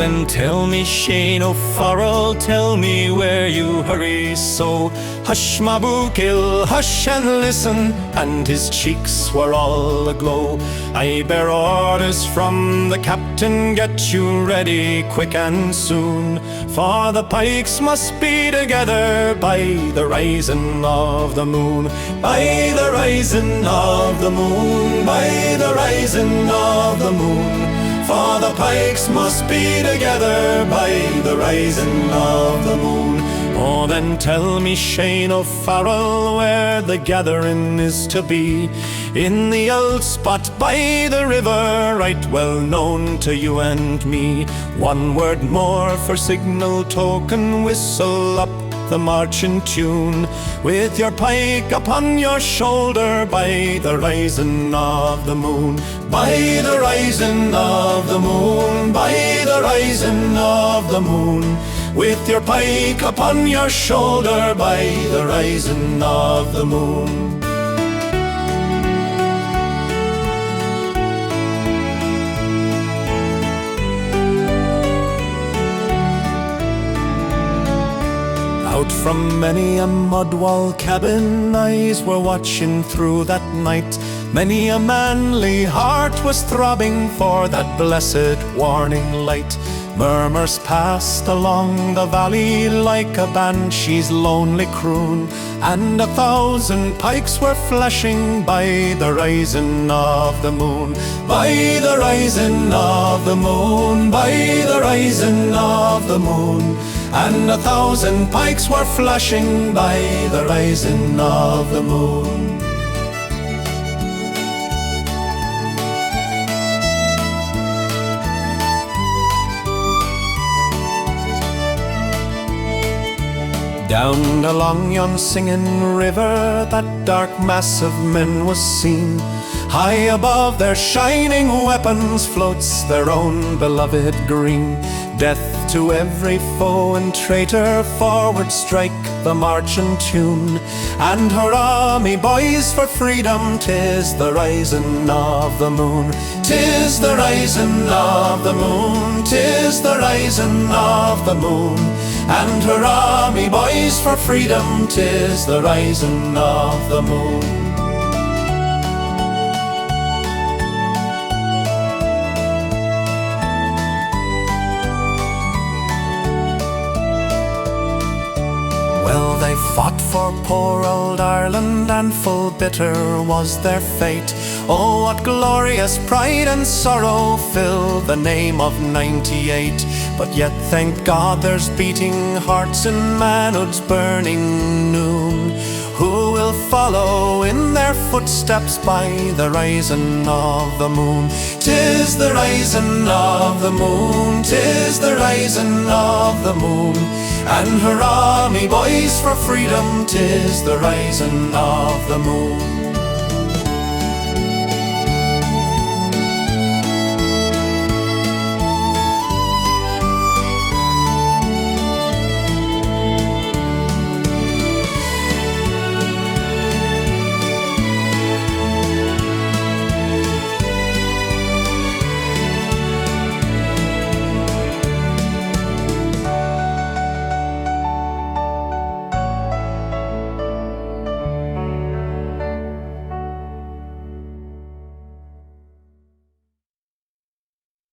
then tell me, Shane O'Farrell, tell me where you hurry so. Hush, Mabukil, hush and listen, and his cheeks were all aglow. I bear orders from the captain, get you ready quick and soon, for the pikes must be together by the rising of the moon. By the rising of the moon, by the rising of the moon, for the pikes must be together by the rising of the moon. Oh, then tell me, Shane O'Farrell, where the gathering is to be. In the old spot by the river, right well known to you and me. One word more for signal token, whistle up the marching tune, with your pike upon your shoulder by the rising of the moon. By the rising of the moon, by the rising of the moon, with your pike upon your shoulder by the rising of the moon. Out from many a mud wall cabin, eyes were watching through that night. Many a manly heart was throbbing for that blessed warning light. Murmurs passed along the valley like a banshee's lonely croon, and 1,000 pikes were flashing by the rising of the moon. By the rising of the moon, by the rising of the moon, and 1,000 pikes were flashing by the rising of the moon. Down along yon singing river, that dark mass of men was seen. High above their shining weapons floats their own beloved green. Death to every foe and traitor, forward strike the marching tune. And hurrah, me boys, for freedom, 'tis the rising of the moon. 'Tis the rising of the moon, 'tis the rising of the moon. And hurrah, me boys, for freedom, 'tis the rising of the moon. Well, they fought for poor old Ireland, and full bitter was their fate. Oh, what glorious pride and sorrow fill the name of 98. But yet, thank God, there's beating hearts in manhood's burning noon, who will follow in their footsteps by the rising of the moon. 'Tis the rising of the moon, 'tis the rising of the moon. And hurrah, me boys, for freedom, 'tis the rising of the moon.